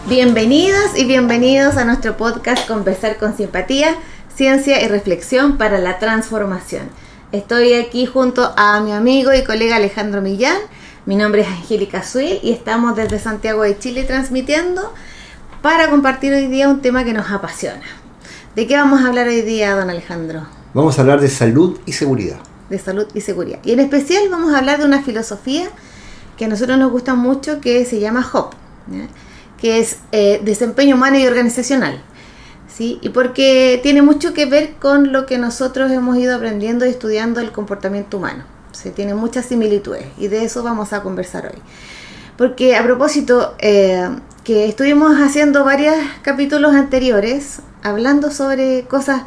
Bienvenidas y bienvenidos a nuestro podcast Conversar con Simpatía, Ciencia y Reflexión para la Transformación. Estoy aquí junto a mi amigo y colega Alejandro Millán. Mi nombre es Angélica Suil y estamos desde Santiago de Chile transmitiendo para compartir hoy día un tema que nos apasiona. ¿De qué vamos a hablar hoy día, don Alejandro? Vamos a hablar de salud y seguridad. De salud y seguridad. Y en especial vamos a hablar de una filosofía que a nosotros nos gusta mucho, que se llama HOP, ¿ya? Que es desempeño humano y organizacional, ¿sí? Y porque tiene mucho que ver con lo que nosotros hemos ido aprendiendo y estudiando el comportamiento humano. Se tiene muchas similitudes y de eso vamos a conversar hoy. Porque a propósito, que estuvimos haciendo varios capítulos anteriores hablando sobre cosas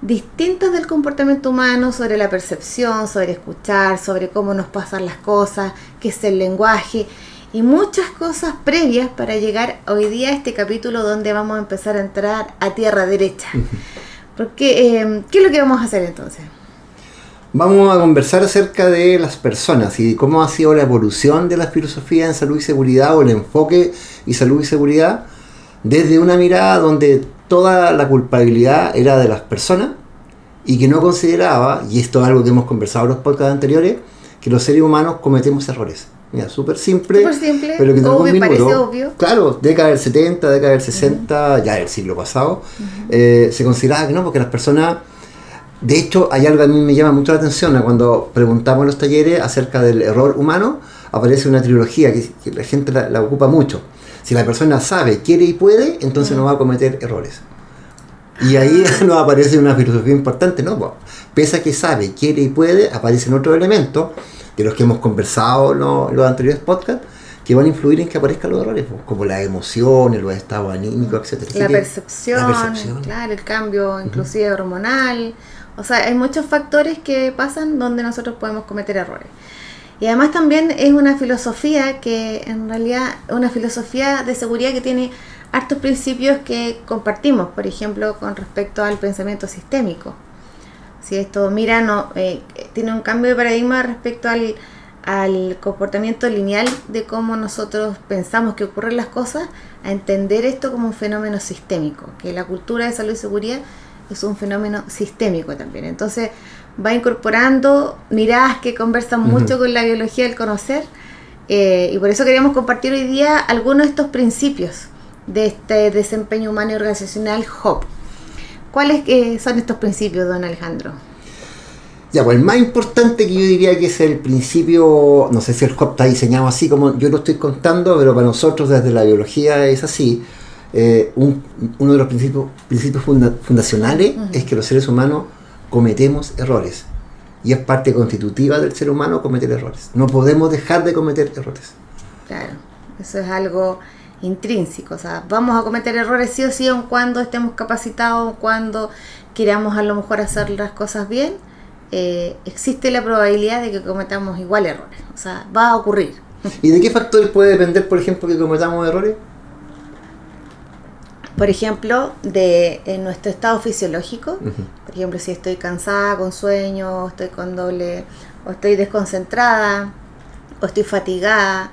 distintas del comportamiento humano, sobre la percepción, sobre escuchar, sobre cómo nos pasan las cosas, qué es el lenguaje y muchas cosas previas para llegar hoy día a este capítulo donde vamos a empezar a entrar a tierra derecha. Porque, ¿qué es lo que vamos a hacer entonces? Vamos a conversar acerca de las personas y cómo ha sido la evolución de la filosofía en salud y seguridad, o el enfoque y salud y seguridad, desde una mirada donde toda la culpabilidad era de las personas y que no consideraba, y esto es algo que hemos conversado en los podcasts anteriores, que los seres humanos cometemos errores. Mira, súper simple, pero que obvio, minuto, parece obvio. Claro, década del 70, década del 60, ya del siglo pasado, se consideraba que no, porque las personas... De hecho, hay algo que a mí me llama mucho la atención, cuando preguntamos en los talleres acerca del error humano, aparece una trilogía que la gente la ocupa mucho. Si la persona sabe, quiere y puede, entonces no va a cometer errores. Y ahí nos aparece una filosofía importante, ¿no? Bueno, pese a que sabe, quiere y puede, aparecen otros elementos de los que hemos conversado en los anteriores podcasts, que van a influir en que aparezcan los errores, pues, como las emociones, los estados anímicos, etc. La percepción, claro, el cambio inclusive hormonal. O sea, hay muchos factores que pasan donde nosotros podemos cometer errores. Y además también es una filosofía que en realidad es una filosofía de seguridad que tiene hartos principios que compartimos, por ejemplo, con respecto al pensamiento sistémico. Si esto tiene un cambio de paradigma respecto al comportamiento lineal de cómo nosotros pensamos que ocurren las cosas, a entender esto como un fenómeno sistémico, que la cultura de salud y seguridad es un fenómeno sistémico también. Entonces va incorporando miradas que conversan mucho con la biología del conocer, y por eso queríamos compartir hoy día algunos de estos principios de este desempeño humano y organizacional HOP. ¿Cuáles son estos principios, don Alejandro? Ya, pues el más importante, que yo diría que es el principio, no sé si el HOP está diseñado así como yo lo estoy contando, pero para nosotros desde la biología es así. Uno de los principios fundacionales es que los seres humanos cometemos errores, y es parte constitutiva del ser humano cometer errores. No podemos dejar de cometer errores. Claro, eso es algo intrínseco. O sea, vamos a cometer errores sí o sí, aun cuando estemos capacitados, cuando queramos a lo mejor hacer las cosas bien, existe la probabilidad de que cometamos igual errores. O sea, va a ocurrir. ¿Y de qué factores puede depender, por ejemplo, que cometamos errores? Por ejemplo, de nuestro estado fisiológico. Por ejemplo, si estoy cansada, con sueño, estoy con doble, o estoy desconcentrada, o estoy fatigada.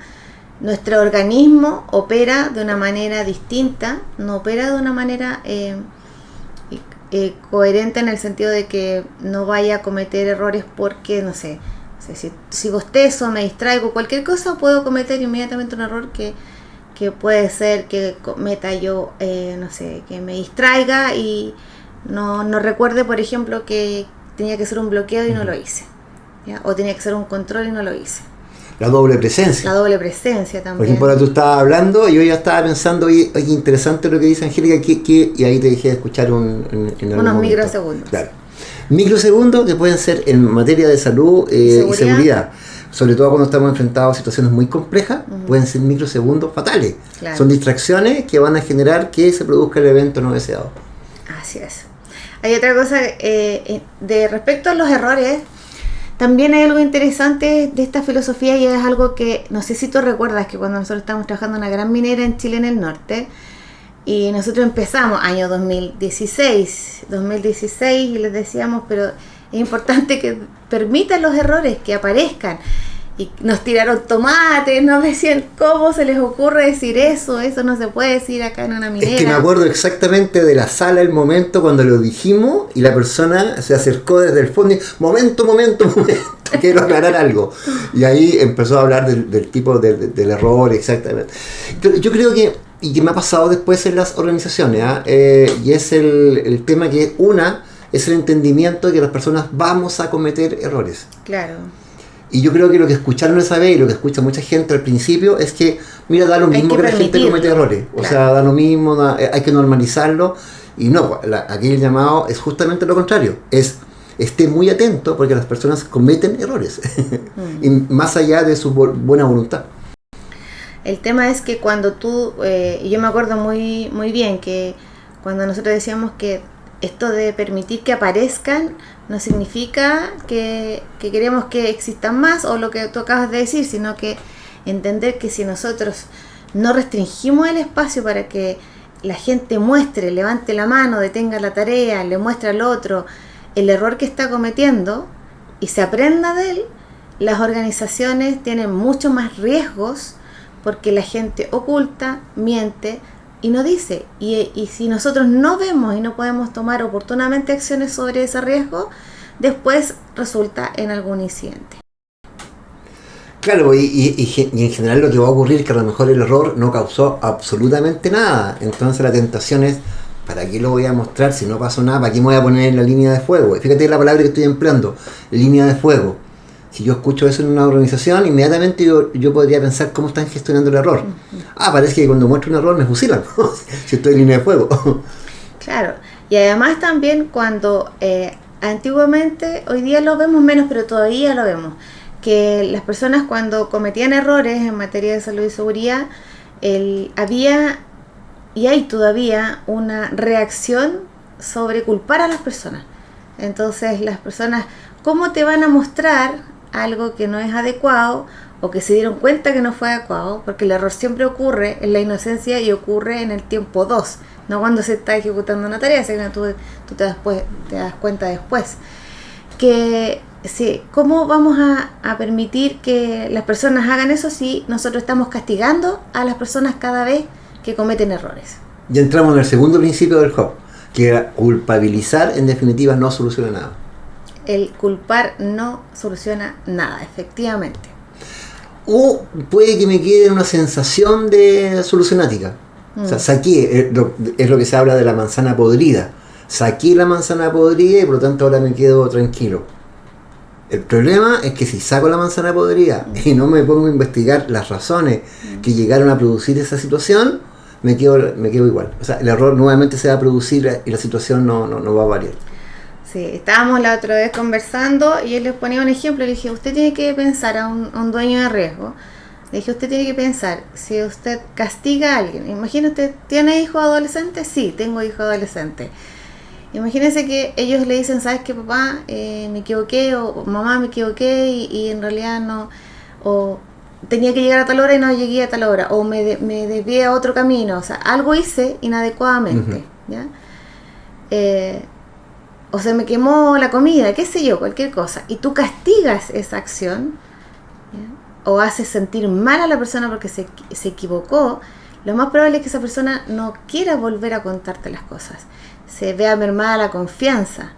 Nuestro organismo opera de una manera distinta, no opera de una manera coherente, en el sentido de que no vaya a cometer errores porque, no sé, si bostezo, me distraigo, cualquier cosa, puedo cometer inmediatamente un error que puede ser que cometa yo, que me distraiga y no recuerde, por ejemplo, que tenía que ser un bloqueo y no lo hice, ¿ya? O tenía que ser un control y no lo hice. La doble presencia. La doble presencia también. Por ejemplo, ahora tú estabas hablando y yo ya estaba pensando, oye, interesante lo que dice Angélica, y ahí te dejé de escuchar unos microsegundos. Claro. Microsegundos que pueden ser en materia de salud y seguridad. Sobre todo cuando estamos enfrentados a situaciones muy complejas, pueden ser microsegundos fatales. Claro. Son distracciones que van a generar que se produzca el evento no deseado. Así es. Hay otra cosa, de respecto a los errores, también hay algo interesante de esta filosofía, y es algo que, no sé si tú recuerdas, que cuando nosotros estábamos trabajando en una gran minera en Chile, en el norte, y nosotros empezamos año 2016, y les decíamos, pero es importante que permitan los errores, que aparezcan. y nos tiraron tomates, nos decían cómo se les ocurre decir eso no se puede decir acá en una minera. Es que me acuerdo exactamente de la sala, el momento cuando lo dijimos y la persona se acercó desde el fondo y momento, quiero aclarar algo. Y ahí empezó a hablar del tipo del error, exactamente. Pero yo creo que, y que me ha pasado después en las organizaciones, y es el tema que es el entendimiento de que las personas vamos a cometer errores. Claro. Y yo creo que lo que escucharon esa vez y lo que escucha mucha gente al principio es que, mira, da lo mismo que la gente comete errores. O sea, da lo mismo, hay que normalizarlo. Y no, aquí el llamado es justamente lo contrario. Esté muy atento porque las personas cometen errores. Y más allá de su buena voluntad. El tema es que cuando tú, yo me acuerdo muy, muy bien que cuando nosotros decíamos que esto de permitir que aparezcan no significa que queremos que existan más o lo que tú acabas de decir, sino que entender que si nosotros no restringimos el espacio para que la gente muestre, levante la mano, detenga la tarea, le muestre al otro el error que está cometiendo y se aprenda de él, las organizaciones tienen mucho más riesgos porque la gente oculta, miente y no dice. Y si nosotros no vemos y no podemos tomar oportunamente acciones sobre ese riesgo, después resulta en algún incidente. Claro, y en general lo que va a ocurrir es que a lo mejor el error no causó absolutamente nada. Entonces la tentación es, ¿para qué lo voy a mostrar si no pasó nada? ¿Para qué me voy a poner en la línea de fuego? Fíjate la palabra que estoy empleando, línea de fuego. Si yo escucho eso en una organización, inmediatamente yo podría pensar cómo están gestionando el error. Parece que cuando muestro un error me fusilan, si estoy en línea de fuego. Claro, y además también cuando antiguamente, hoy día lo vemos menos, pero todavía lo vemos, que las personas cuando cometían errores en materia de salud y seguridad, había, y hay todavía, una reacción sobre culpar a las personas. Entonces las personas, ¿cómo te van a mostrar algo que no es adecuado o que se dieron cuenta que no fue adecuado? Porque el error siempre ocurre en la inocencia y ocurre en el tiempo 2, no cuando se está ejecutando una tarea, sino que tú te das cuenta después. Que sí, ¿cómo vamos a permitir que las personas hagan eso si nosotros estamos castigando a las personas cada vez que cometen errores? Ya entramos en el segundo principio del Hub, que era culpabilizar, en definitiva no soluciona nada. El culpar no soluciona nada, efectivamente. O puede que me quede una sensación de solucionática. O sea, saqué, es lo que se habla de la manzana podrida. Saqué la manzana podrida y por lo tanto ahora me quedo tranquilo. El problema es que si saco la manzana podrida y no me pongo a investigar las razones que llegaron a producir esa situación, me quedo igual. O sea, el error nuevamente se va a producir y la situación no va a variar. Sí, estábamos la otra vez conversando y él les ponía un ejemplo. Le dije, usted tiene que pensar a un dueño de riesgo. Le dije, usted tiene que pensar, si usted castiga a alguien, imagínate, ¿tiene hijos adolescentes? Sí, tengo hijos adolescentes. Imagínense que ellos le dicen, ¿sabes qué, papá? Me equivoqué, o mamá, me equivoqué y en realidad no, o tenía que llegar a tal hora y no llegué a tal hora, o me desvié a otro camino, o sea, algo hice inadecuadamente, ¿ya? O se me quemó la comida, qué sé yo, cualquier cosa, y tú castigas esa acción, ¿ya? O haces sentir mal a la persona porque se equivocó, lo más probable es que esa persona no quiera volver a contarte las cosas, se vea mermada la confianza,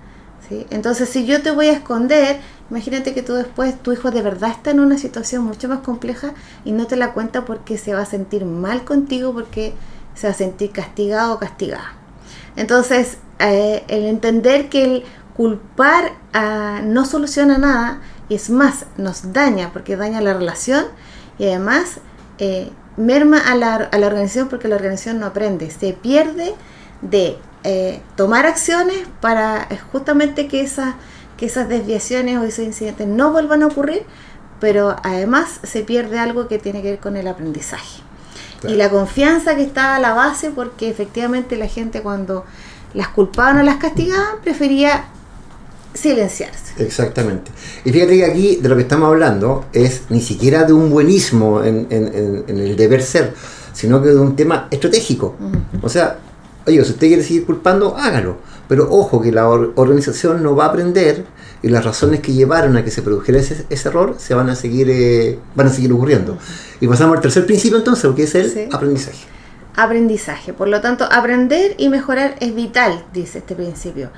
¿sí? Entonces, si yo te voy a esconder, imagínate que tú después, tu hijo de verdad está en una situación mucho más compleja y no te la cuenta porque se va a sentir mal contigo, porque se va a sentir castigado o castigada. Entonces, el entender que el culpar no soluciona nada, y es más, nos daña, porque daña la relación y además merma a la organización, porque la organización no aprende, se pierde de tomar acciones para justamente que esas desviaciones o esos incidentes no vuelvan a ocurrir, pero además se pierde algo que tiene que ver con el aprendizaje. Claro. Y la confianza que está a la base, porque efectivamente la gente cuando las culpaban o las castigaban prefería silenciarse. Exactamente. Y fíjate que aquí de lo que estamos hablando es ni siquiera de un buenismo en el deber ser, sino que de un tema estratégico. O sea, oye, si usted quiere seguir culpando, hágalo. Pero ojo que la organización no va a aprender y las razones que llevaron a que se produjera ese error se van a seguir ocurriendo. Y pasamos al tercer principio entonces, que es el aprendizaje. Aprendizaje, por lo tanto, aprender y mejorar es vital, dice este principio.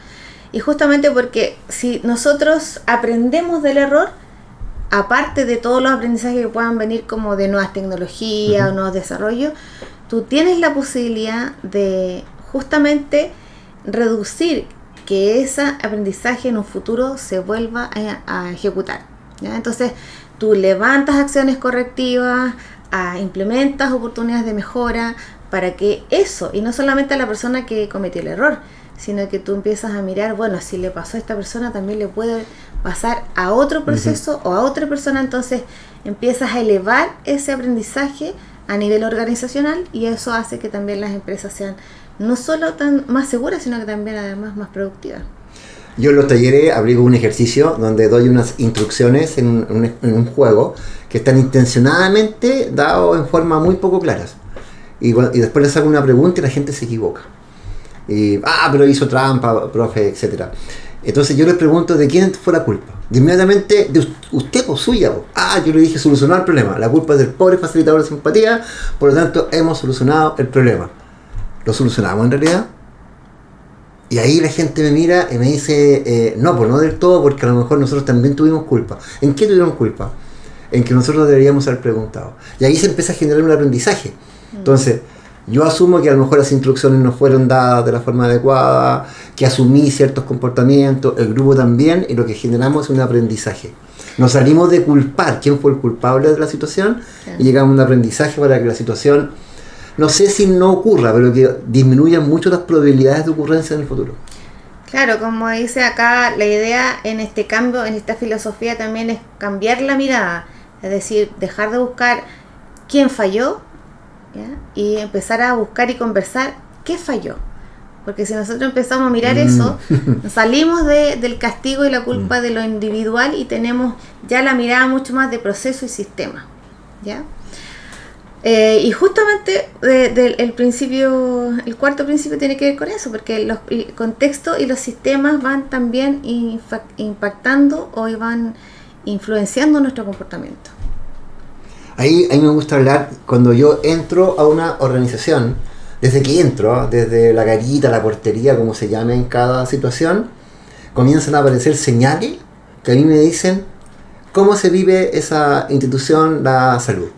Y justamente porque si nosotros aprendemos del error, aparte de todos los aprendizajes que puedan venir como de nuevas tecnologías o nuevos desarrollos, tú tienes la posibilidad de justamente reducir que ese aprendizaje en un futuro se vuelva a ejecutar, ¿ya? Entonces tú levantas acciones correctivas, implementas oportunidades de mejora para que eso, y no solamente a la persona que cometió el error, sino que tú empiezas a mirar, bueno, si le pasó a esta persona también le puede pasar a otro proceso o a otra persona. Entonces empiezas a elevar ese aprendizaje a nivel organizacional, y eso hace que también las empresas sean no solo más seguras, sino que también además más productivas. Yo en los talleres aplico un ejercicio donde doy unas instrucciones en un juego que están intencionadamente dados en forma muy poco claras, y después les hago una pregunta y la gente se equivoca y pero hizo trampa, profe, etcétera. Entonces yo les pregunto de quién fue la culpa. De inmediatamente, de usted o suya. Yo le dije solucionar el problema. La culpa es del pobre facilitador de simpatía, por lo tanto hemos solucionado el problema. ¿Lo solucionamos en realidad? Y ahí la gente me mira y me dice, no, pues no del todo, porque a lo mejor nosotros también tuvimos culpa. ¿En qué tuvieron culpa? En que nosotros deberíamos haber preguntado. Y ahí se empieza a generar un aprendizaje. Entonces, yo asumo que a lo mejor las instrucciones no fueron dadas de la forma adecuada, que asumí ciertos comportamientos, el grupo también, y lo que generamos es un aprendizaje. Nos salimos de culpar quién fue el culpable de la situación, y llegamos a un aprendizaje para que la situación, no sé si no ocurra, pero que disminuyan mucho las probabilidades de ocurrencia en el futuro. Claro, como dice acá, la idea en este cambio, en esta filosofía también es cambiar la mirada, es decir, dejar de buscar quién falló, ¿ya? Y empezar a buscar y conversar qué falló, porque si nosotros empezamos a mirar eso, salimos del castigo y la culpa de lo individual y tenemos ya la mirada mucho más de proceso y sistema, ¿ya? Y justamente el cuarto principio tiene que ver con eso, porque el contexto y los sistemas van también impactando o van influenciando nuestro comportamiento. Ahí me gusta hablar cuando yo entro a una organización, desde que entro, desde la garita, la portería, como se llame en cada situación, comienzan a aparecer señales que a mí me dicen cómo se vive esa institución, la salud.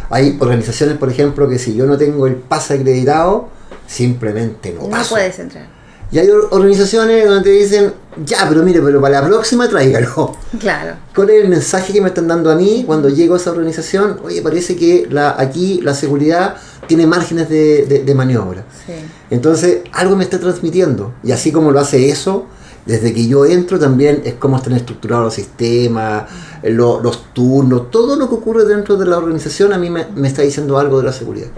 Hay organizaciones, por ejemplo, que si yo no tengo el pase acreditado, simplemente no paso. No puedes entrar. Y hay organizaciones donde te dicen, pero para la próxima tráigalo. Claro. ¿Cuál es el mensaje que me están dando a mí cuando llego a esa organización? Oye, parece que aquí la seguridad tiene márgenes de maniobra. Sí. Entonces, algo me está transmitiendo. Y así como lo hace eso, desde que yo entro también es cómo están estructurados los sistemas, los turnos, todo lo que ocurre dentro de la organización a mí me está diciendo algo de la seguridad.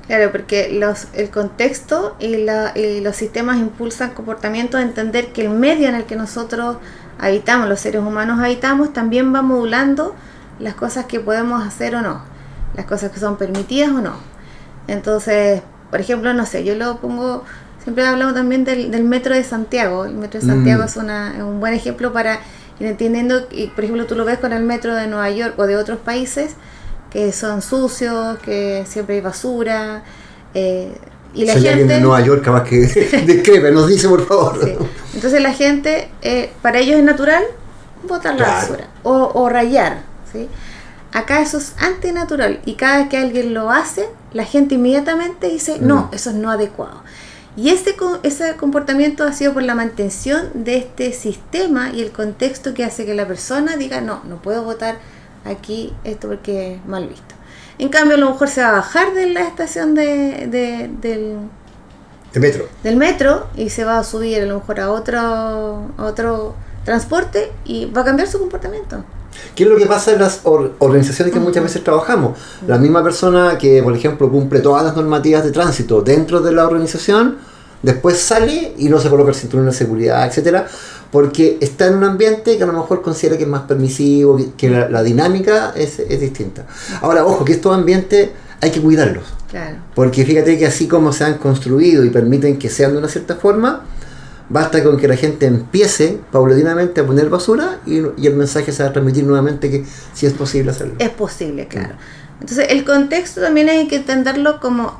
Claro, porque el contexto y los sistemas impulsan comportamientos, de entender que el medio en el que nosotros habitamos, los seres humanos habitamos, también va modulando las cosas que podemos hacer o no, las cosas que son permitidas o no. Entonces, por ejemplo, no sé, yo lo pongo, siempre hablamos también del metro de Santiago. El metro de Santiago es un buen ejemplo para ir entendiendo, y por ejemplo tú lo ves con el metro de Nueva York o de otros países, que son sucios, que siempre hay basura, y la gente... alguien de Nueva York capaz que discrepe, nos dice por favor. Sí. Entonces la gente, para ellos es natural botar la basura o rayar, ¿sí? Acá eso es antinatural, y cada vez que alguien lo hace, la gente inmediatamente dice, no, eso es no adecuado. Y ese comportamiento ha sido por la mantención de este sistema y el contexto que hace que la persona diga, no puedo botar aquí esto porque es mal visto. En cambio, a lo mejor se va a bajar de la estación del metro y se va a subir a lo mejor a otro transporte y va a cambiar su comportamiento. ¿Qué es lo que pasa en las organizaciones que muchas veces trabajamos? La misma persona que, por ejemplo, cumple todas las normativas de tránsito dentro de la organización, después sale y no se coloca el cinturón de seguridad, etcétera, porque está en un ambiente que a lo mejor considera que es más permisivo, que la dinámica es distinta. Ahora, ojo, que estos ambientes hay que cuidarlos. Claro. Porque fíjate que así como se han construido y permiten que sean de una cierta forma, Basta con que la gente empiece paulatinamente a poner basura y el mensaje se va a transmitir nuevamente que sí es posible hacerlo. Es posible, claro. Entonces el contexto también hay que entenderlo como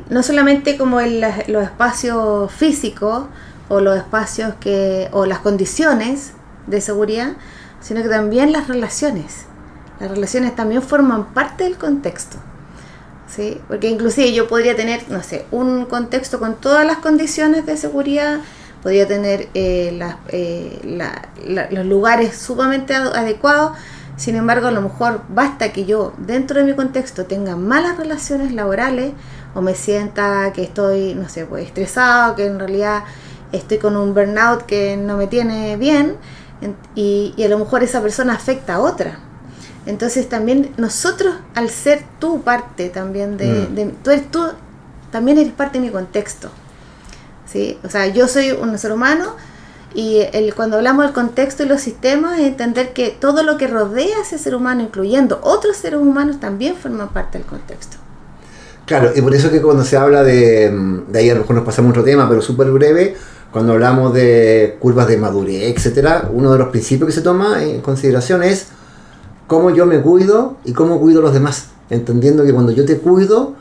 no solamente como los espacios físicos o los espacios o las condiciones de seguridad, sino que también las relaciones. Las relaciones también forman parte del contexto. ¿Sí? Porque inclusive yo podría tener, no sé, un contexto con todas las condiciones de seguridad, podría tener los lugares sumamente adecuados, sin embargo a lo mejor basta que yo dentro de mi contexto tenga malas relaciones laborales o me sienta que estoy, no sé, pues estresado, que en realidad estoy con un burnout que no me tiene bien y a lo mejor esa persona afecta a otra. Entonces también nosotros, al ser tú parte también tú también eres parte de mi contexto, ¿sí? O sea, yo soy un ser humano y cuando hablamos del contexto y los sistemas es entender que todo lo que rodea a ese ser humano, incluyendo otros seres humanos, también forman parte del contexto. Claro, y por eso que cuando se habla de ahí a lo mejor nos pasamos a otro tema, pero súper breve, cuando hablamos de curvas de madurez, etcétera, uno de los principios que se toma en consideración es cómo yo me cuido y cómo cuido a los demás, entendiendo que cuando yo te cuido,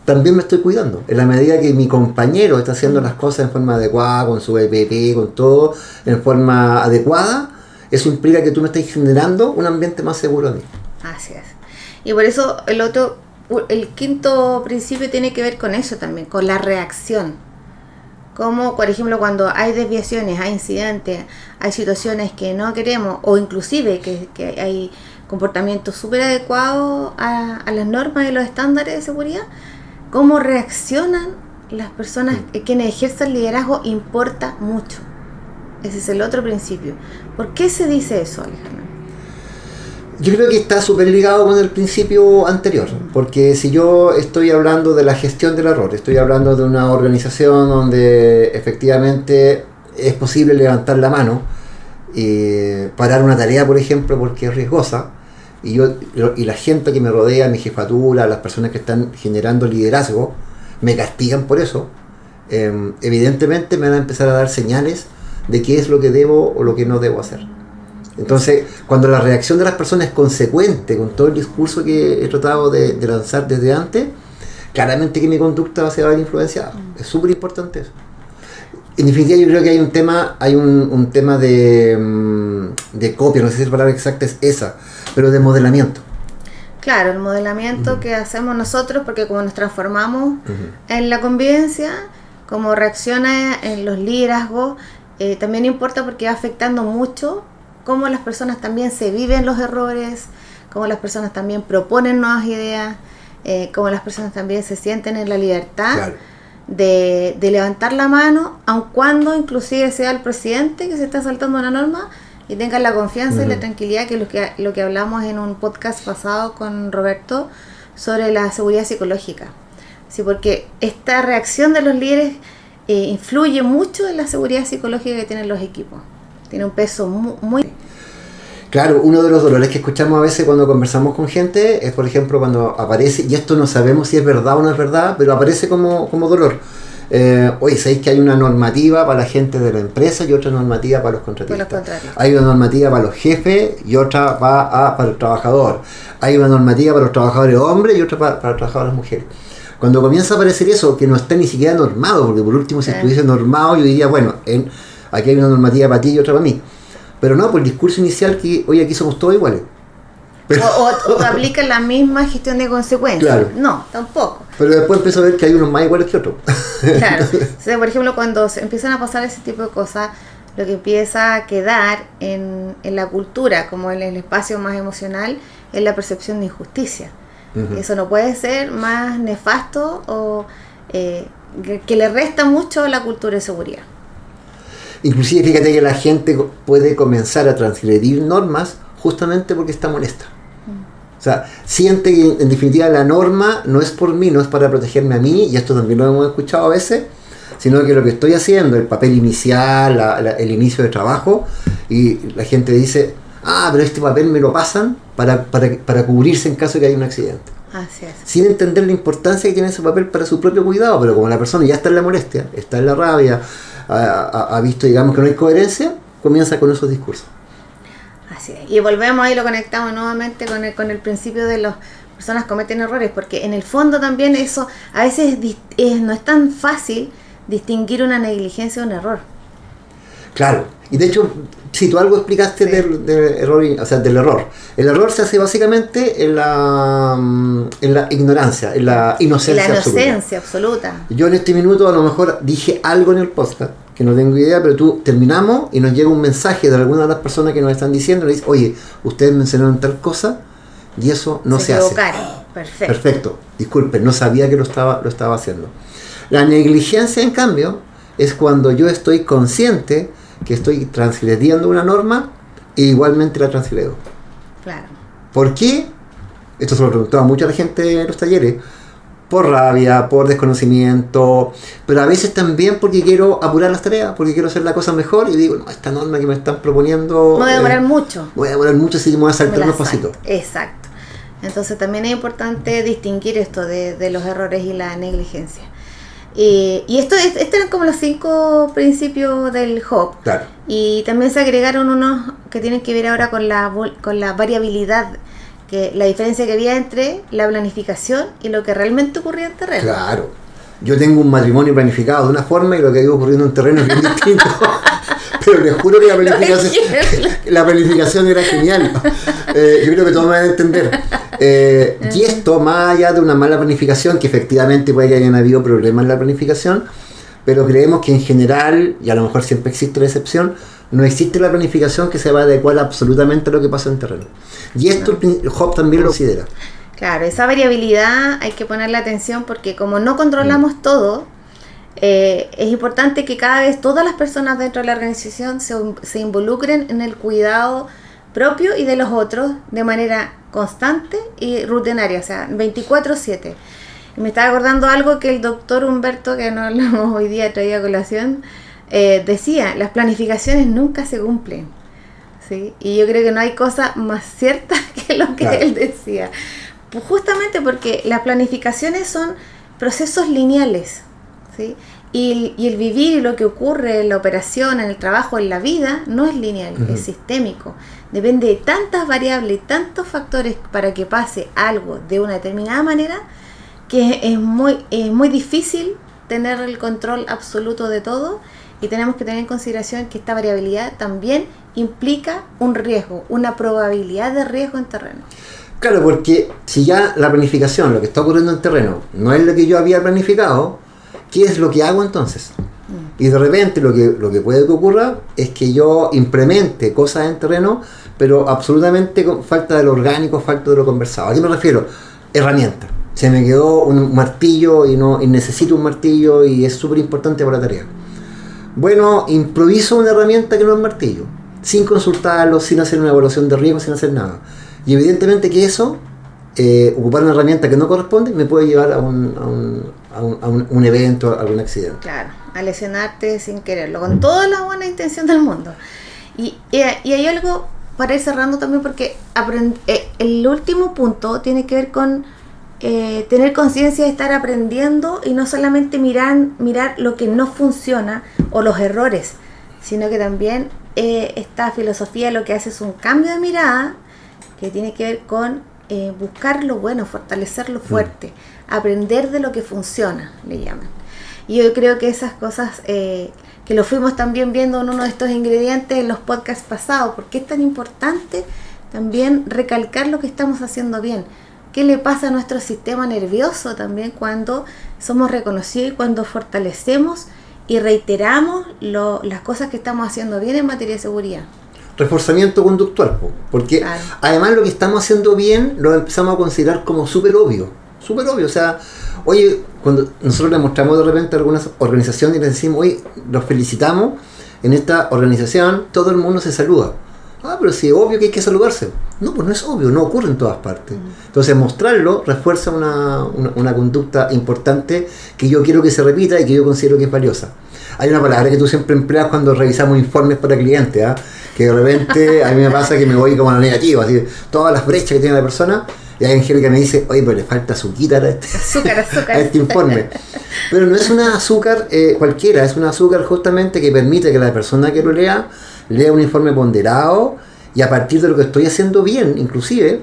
también me estoy cuidando. En la medida que mi compañero está haciendo las cosas en forma adecuada, con su EPP, con todo, en forma adecuada, eso implica que tú me estás generando un ambiente más seguro a mí. Así es. Y por eso el quinto principio tiene que ver con eso también, con la reacción. Como, por ejemplo, cuando hay desviaciones, hay incidentes, hay situaciones que no queremos, o inclusive que hay comportamientos súper adecuados a las normas y los estándares de seguridad, cómo reaccionan las personas quienes ejercen liderazgo importa mucho. Ese es el otro principio. ¿Por qué se dice eso, Alejandro? Yo creo que está súper ligado con el principio anterior, porque si yo estoy hablando de la gestión del error, estoy hablando de una organización donde efectivamente es posible levantar la mano y parar una tarea, por ejemplo, porque es riesgosa, y la gente que me rodea, mi jefatura, las personas que están generando liderazgo, me castigan por eso, evidentemente me van a empezar a dar señales de qué es lo que debo o lo que no debo hacer. Entonces, cuando la reacción de las personas es consecuente con todo el discurso que he tratado de lanzar desde antes, claramente que mi conducta se va a ver influenciada. Es súper importante eso. En definitiva, yo creo que hay un tema de copia, no sé si la palabra exacta es esa, pero de modelamiento. Claro, el modelamiento que hacemos nosotros, porque como nos transformamos en la convivencia, como reacciona en los liderazgos, también importa porque va afectando mucho cómo las personas también se viven los errores, cómo las personas también proponen nuevas ideas, cómo las personas también se sienten en la libertad. Claro. De levantar la mano, aun cuando inclusive sea el presidente que se está saltando una norma, y tengan la confianza y la tranquilidad, que es lo que hablamos en un podcast pasado con Roberto sobre la seguridad psicológica. Sí, porque esta reacción de los líderes influye mucho en la seguridad psicológica que tienen los equipos. Tiene un peso muy... Claro, uno de los dolores que escuchamos a veces cuando conversamos con gente es, por ejemplo, cuando aparece, y esto no sabemos si es verdad o no es verdad, pero aparece como dolor. Oye, ¿sabéis que hay una normativa para la gente de la empresa y otra normativa para los contratistas? Hay una normativa para los jefes y otra para el trabajador. Hay una normativa para los trabajadores hombres y otra para los trabajadores mujeres. Cuando comienza a aparecer eso, que no está ni siquiera normado, porque por último si estuviese normado yo diría, bueno, aquí hay una normativa para ti y otra para mí. Pero no, por el discurso inicial que hoy aquí somos todos iguales. Pero, o aplican la misma gestión de consecuencias. Claro. No, tampoco. Pero después empiezo a ver que hay unos más iguales que otros. Claro. Entonces, por ejemplo, cuando se empiezan a pasar ese tipo de cosas, lo que empieza a quedar en la cultura, como en el espacio más emocional, es la percepción de injusticia. Eso no puede ser más nefasto o que le resta mucho a la cultura de seguridad. Inclusive fíjate que la gente puede comenzar a transgredir normas justamente porque está molesta. O sea, siente que en definitiva la norma no es por mí, no es para protegerme a mí, y esto también lo hemos escuchado a veces, sino que lo que estoy haciendo, el papel inicial, el inicio de trabajo, y la gente dice, pero este papel me lo pasan para cubrirse en caso de que haya un accidente. Así es. Sin entender la importancia que tiene ese papel para su propio cuidado, pero como la persona ya está en la molestia, está en la rabia, ha visto, digamos, que no hay coherencia, comienza con esos discursos. Así es. Y volvemos ahí, lo conectamos nuevamente con el principio de las personas cometen errores, porque en el fondo también eso a veces no es tan fácil distinguir una negligencia de un error. Claro, y de hecho, si tú algo explicaste del error, o sea, del error. El error se hace básicamente en la ignorancia, en la inocencia absoluta. Yo en este minuto a lo mejor dije algo en el podcast, que no tengo idea, pero tú terminamos y nos llega un mensaje de alguna de las personas que nos están diciendo, y dice, oye, ustedes mencionaron tal cosa y eso no se hace. Perfecto, disculpen, no sabía que lo estaba haciendo. La negligencia, en cambio, es cuando yo estoy consciente que estoy transgrediendo una norma e igualmente la transgredo. Claro. ¿Por qué? Esto se lo preguntaba mucha la gente en los talleres. Por rabia, por desconocimiento, pero a veces también porque quiero apurar las tareas, porque quiero hacer la cosa mejor y digo, no, esta norma que me están proponiendo... Me voy a demorar mucho. Voy a demorar mucho, así que me voy a saltar unos pasitos. Exacto. Entonces también es importante distinguir esto de los errores y la negligencia. Y estos eran como los 5 principios del HOP. Claro. Y también se agregaron unos que tienen que ver ahora con la variabilidad, que la diferencia que había entre la planificación y lo que realmente ocurría en terreno. Claro. Yo tengo un matrimonio planificado de una forma y lo que ha ido ocurriendo en terreno es bien distinto. Pero les juro que la planificación era genial. Yo creo que todos me van a entender. Y esto, más allá de una mala planificación, que efectivamente puede que hayan habido problemas en la planificación, pero creemos que en general, y a lo mejor siempre existe la excepción, no existe la planificación que se va a adecuar absolutamente a lo que pasa en terreno. Y esto el HOP también lo considera. Claro, esa variabilidad hay que ponerle atención porque como no controlamos todo, es importante que cada vez todas las personas dentro de la organización se involucren en el cuidado propio y de los otros de manera constante y rutinaria, o sea, 24/7. Y me estaba acordando algo que el doctor Humberto, que no hablamos hoy día, traía a colación, decía, las planificaciones nunca se cumplen, ¿sí? Y yo creo que no hay cosa más cierta que lo que él decía. Pues justamente porque las planificaciones son procesos lineales, ¿sí? Y el vivir y lo que ocurre en la operación, en el trabajo, en la vida, no es lineal, es sistémico. Depende de tantas variables y tantos factores para que pase algo de una determinada manera que es muy difícil tener el control absoluto de todo, y tenemos que tener en consideración que esta variabilidad también implica un riesgo, una probabilidad de riesgo en terreno. Claro, porque si ya la planificación, lo que está ocurriendo en terreno, no es lo que yo había planificado, ¿qué es lo que hago entonces? Y de repente lo que puede que ocurra es que yo implemente cosas en terreno, pero absolutamente con falta de lo orgánico, falta de lo conversado. ¿A qué me refiero? Herramientas. Se me quedó un martillo y necesito un martillo y es súper importante para la tarea. Bueno, improviso una herramienta que no es martillo, sin consultarlo, sin hacer una evaluación de riesgo, sin hacer nada. Y evidentemente que eso, ocupar una herramienta que no corresponde, me puede llevar a un evento, a algún accidente. Claro, a lesionarte sin quererlo, con toda la buena intención del mundo. Y hay algo para ir cerrando también, porque el último punto tiene que ver con tener conciencia de estar aprendiendo y no solamente mirar lo que no funciona o los errores, sino que también esta filosofía lo que hace es un cambio de mirada que tiene que ver con buscar lo bueno, fortalecer lo fuerte, aprender de lo que funciona, le llaman. Y yo creo que esas cosas que lo fuimos también viendo en uno de estos ingredientes en los podcasts pasados, porque es tan importante también recalcar lo que estamos haciendo bien. ¿Qué le pasa a nuestro sistema nervioso también cuando somos reconocidos y cuando fortalecemos y reiteramos las cosas que estamos haciendo bien en materia de seguridad? Reforzamiento conductual, porque además lo que estamos haciendo bien lo empezamos a considerar como súper obvio, o sea, oye, cuando nosotros le mostramos de repente a algunas organizaciones y les decimos, oye, los felicitamos, en esta organización todo el mundo se saluda. Pero si es obvio que hay que saludarse. No, pues no es obvio, no ocurre en todas partes. Entonces mostrarlo refuerza una conducta importante que yo quiero que se repita y que yo considero que es valiosa. Hay una palabra que tú siempre empleas cuando revisamos informes para clientes, que de repente a mí me pasa que me voy como a la negativa, así, todas las brechas que tiene la persona, Y ahí Angélica me dice, oye, pero le falta azúcar a este informe. Pero no es una azúcar cualquiera, es una azúcar justamente que permite que la persona que lo lea un informe ponderado, y a partir de lo que estoy haciendo bien, inclusive,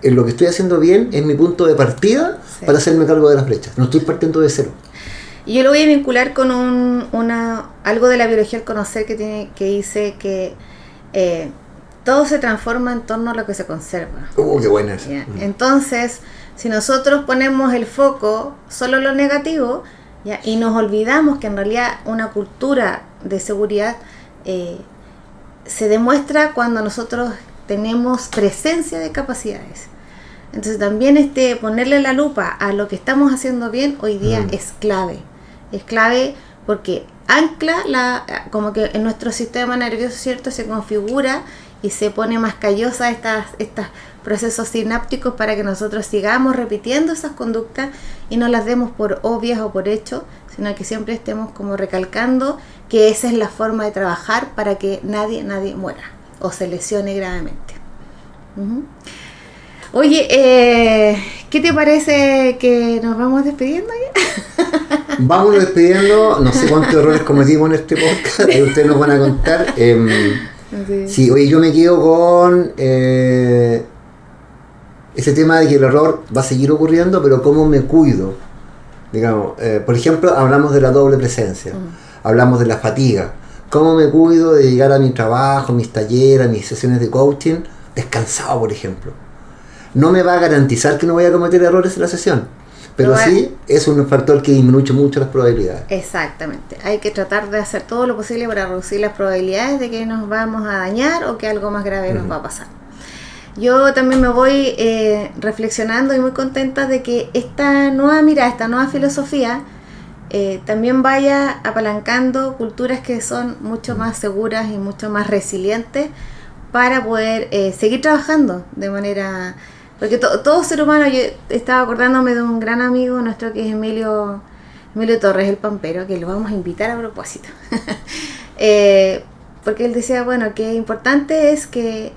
en lo que estoy haciendo bien es mi punto de partida para hacerme cargo de las brechas. No estoy partiendo de cero. Y yo lo voy a vincular con algo de la biología del conocer que dice que todo se transforma en torno a lo que se conserva. Qué buena esa. Entonces, si nosotros ponemos el foco solo en lo negativo, y nos olvidamos que en realidad una cultura de seguridad se demuestra cuando nosotros tenemos presencia de capacidades. Entonces también ponerle la lupa a lo que estamos haciendo bien hoy día es clave. Es clave porque ancla como que en nuestro sistema nervioso, ¿cierto?, se configura y se pone más callosa estos procesos sinápticos para que nosotros sigamos repitiendo esas conductas y no las demos por obvias o por hecho, sino que siempre estemos como recalcando que esa es la forma de trabajar para que nadie muera o se lesione gravemente. Oye, ¿qué te parece que nos vamos despidiendo ya? Vamos despidiendo, no sé cuántos errores cometimos en este podcast, ahí ustedes nos van a contar. Sí, oye, yo me quedo con ese tema de que el error va a seguir ocurriendo, pero cómo me cuido. Digamos, por ejemplo, hablamos de la doble presencia, hablamos de la fatiga. ¿Cómo me cuido de llegar a mi trabajo, mis talleres, mis sesiones de coaching descansado, por ejemplo? No me va a garantizar que no voy a cometer errores en la sesión, pero sí es un factor que disminuye mucho las probabilidades. Exactamente, hay que tratar de hacer todo lo posible para reducir las probabilidades de que nos vamos a dañar o que algo más grave nos va a pasar. Yo también me voy reflexionando y muy contenta de que esta nueva mirada, esta nueva filosofía también vaya apalancando culturas que son mucho más seguras y mucho más resilientes para poder seguir trabajando de manera... Porque todo ser humano, yo estaba acordándome de un gran amigo nuestro que es Emilio Torres, el Pampero, que lo vamos a invitar a propósito. Porque él decía, bueno, que importante es que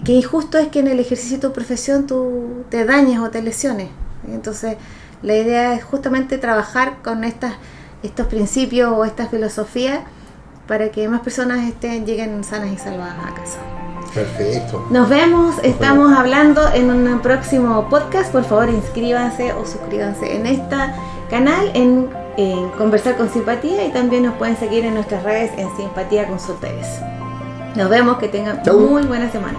injusto es que en el ejercicio de tu profesión tú te dañes o te lesiones. Entonces, la idea es justamente trabajar con estos principios o esta filosofía para que más personas lleguen sanas y salvadas a casa. Perfecto. Nos vemos, estamos hablando en un próximo podcast. Por favor, inscríbanse o suscríbanse en este canal en Conversar con Simpatía, y también nos pueden seguir en nuestras redes en Simpatía Consultores. Nos vemos, que tengan muy buena semana.